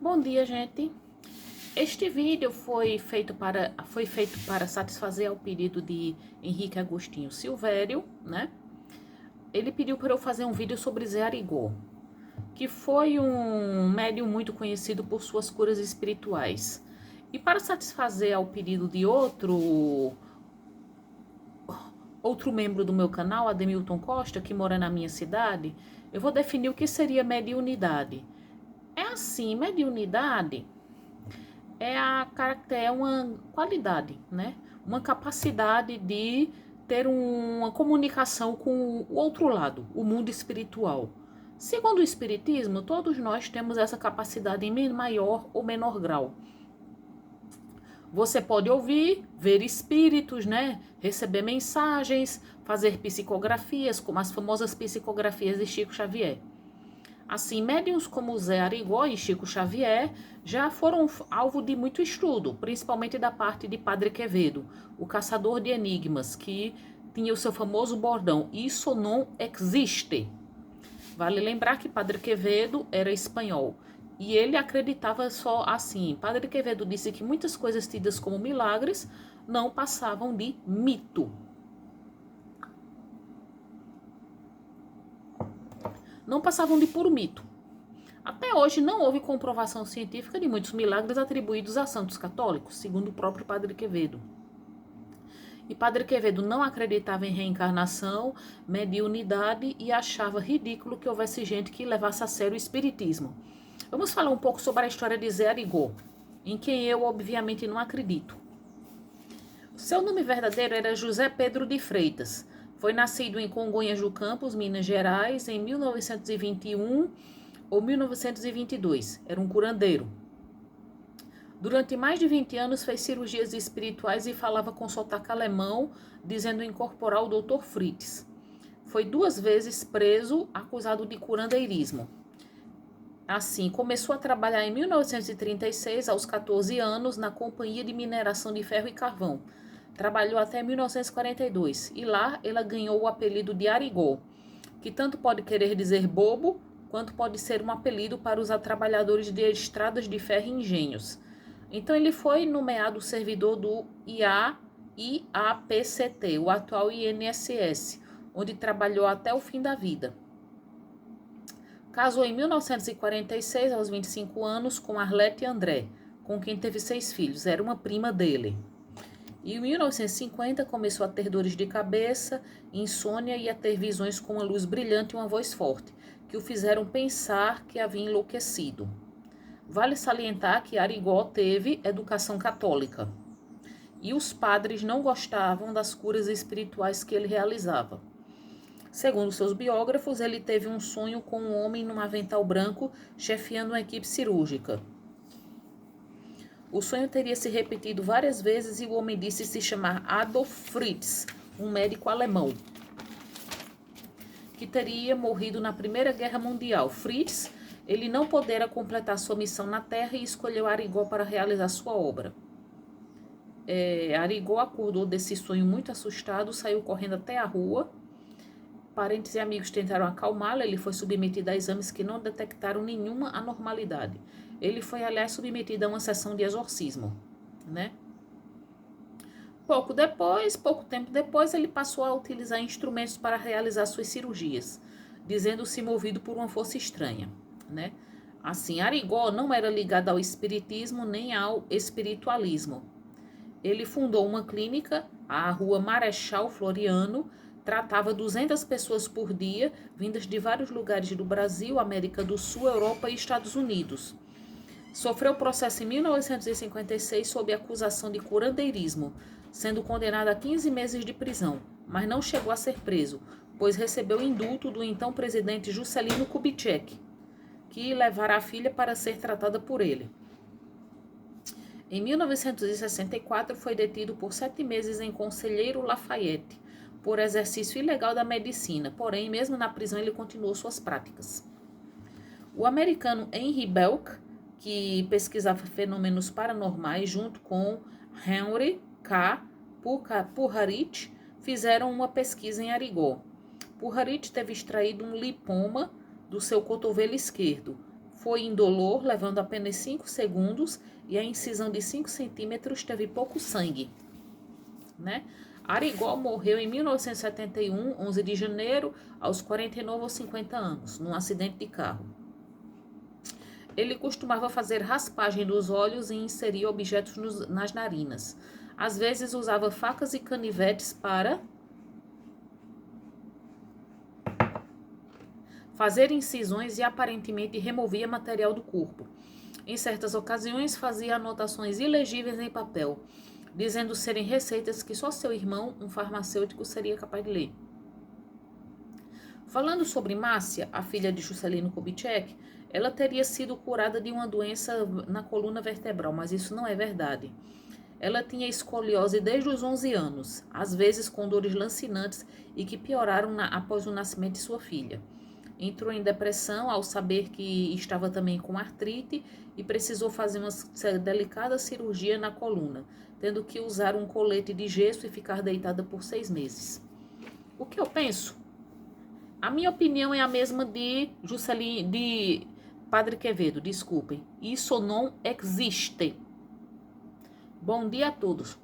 Bom dia, gente. Este vídeo foi feito para satisfazer ao pedido de Henrique Agostinho Silvério, né? Ele pediu para eu fazer um vídeo sobre Zé Arigó, que foi um médium muito conhecido por suas curas espirituais. E para satisfazer ao pedido de outro membro do meu canal, Ademilton Costa, que mora na minha cidade, eu vou definir o que seria mediunidade. É assim, mediunidade é uma qualidade, né? Uma capacidade de ter uma comunicação com o outro lado, o mundo espiritual. Segundo o Espiritismo, todos nós temos essa capacidade em maior ou menor grau. Você pode ouvir, ver espíritos, né? Receber mensagens, fazer psicografias, como as famosas psicografias de Chico Xavier. Assim, médiuns como Zé Arigó e Chico Xavier já foram alvo de muito estudo, principalmente da parte de Padre Quevedo, o caçador de enigmas, que tinha o seu famoso bordão, isso não existe. Vale lembrar que Padre Quevedo era espanhol e ele acreditava só assim. Padre Quevedo disse que muitas coisas tidas como milagres não passavam de mito. Não passavam de puro mito. Até hoje não houve comprovação científica de muitos milagres atribuídos a santos católicos, segundo o próprio Padre Quevedo. E Padre Quevedo não acreditava em reencarnação, mediunidade e achava ridículo que houvesse gente que levasse a sério o espiritismo. Vamos falar um pouco sobre a história de Zé Arigó, em quem eu obviamente não acredito. Seu nome verdadeiro era José Pedro de Freitas. Foi nascido em Congonhas do Campos, Minas Gerais, em 1921 ou 1922. Era um curandeiro. Durante mais de 20 anos fez cirurgias espirituais e falava com sotaque alemão, dizendo incorporar o Dr. Fritz. Foi 2 vezes preso, acusado de curandeirismo. Assim, começou a trabalhar em 1936, aos 14 anos, na Companhia de Mineração de Ferro e Carvão. Trabalhou até 1942 e lá ela ganhou o apelido de Arigó, que tanto pode querer dizer bobo, quanto pode ser um apelido para os trabalhadores de estradas de ferro e engenhos. Então ele foi nomeado servidor do IAPCT, o atual INSS, onde trabalhou até o fim da vida. Casou em 1946, aos 25 anos, com Arlete André, com quem teve 6 filhos, era uma prima dele. E em 1950 começou a ter dores de cabeça, insônia e a ter visões com uma luz brilhante e uma voz forte, que o fizeram pensar que havia enlouquecido. Vale salientar que Arigó teve educação católica e os padres não gostavam das curas espirituais que ele realizava. Segundo seus biógrafos, ele teve um sonho com um homem num avental branco chefiando uma equipe cirúrgica. O sonho teria se repetido várias vezes e o homem disse se chamar Adolf Fritz, um médico alemão, que teria morrido na Primeira Guerra Mundial. Fritz, ele não pudera completar sua missão na Terra e escolheu Arigó para realizar sua obra. Arigó acordou desse sonho muito assustado, saiu correndo até a rua. Parentes e amigos tentaram acalmá-lo, ele foi submetido a exames que não detectaram nenhuma anormalidade. Ele foi, aliás, submetido a uma sessão de exorcismo, né? Pouco tempo depois, ele passou a utilizar instrumentos para realizar suas cirurgias, dizendo-se movido por uma força estranha, né? Assim, Arigó não era ligado ao espiritismo nem ao espiritualismo. Ele fundou uma clínica, a Rua Marechal Floriano, tratava 200 pessoas por dia, vindas de vários lugares do Brasil, América do Sul, Europa e Estados Unidos. Sofreu processo em 1956 sob acusação de curandeirismo, sendo condenado a 15 meses de prisão, mas não chegou a ser preso, pois recebeu indulto do então presidente Juscelino Kubitschek, que levara a filha para ser tratada por ele. Em 1964 foi detido por 7 meses em Conselheiro Lafayette, por exercício ilegal da medicina, porém, mesmo na prisão, ele continuou suas práticas. O americano Henry Belk, que pesquisava fenômenos paranormais junto com Henry K. Puharich, fizeram uma pesquisa em Arigó. Puharich teve extraído um lipoma do seu cotovelo esquerdo. Foi indolor, levando apenas 5 segundos, e a incisão de 5 centímetros teve pouco sangue, né? Arigó morreu em 1971, 11 de janeiro, aos 49 ou 50 anos, num acidente de carro. Ele costumava fazer raspagem dos olhos e inserir objetos nas narinas. Às vezes usava facas e canivetes para fazer incisões e aparentemente removia material do corpo. Em certas ocasiões fazia anotações ilegíveis em papel, dizendo serem receitas que só seu irmão, um farmacêutico, seria capaz de ler. Falando sobre Márcia, a filha de Juscelino Kubitschek, ela teria sido curada de uma doença na coluna vertebral, mas isso não é verdade. Ela tinha escoliose desde os 11 anos, às vezes com dores lancinantes e que pioraram após o nascimento de sua filha. Entrou em depressão ao saber que estava também com artrite e precisou fazer uma delicada cirurgia na coluna, tendo que usar um colete de gesso e ficar deitada por 6 meses. O que eu penso? A minha opinião é a mesma de Juscelino, de Padre Quevedo, desculpem. Isso não existe. Bom dia a todos.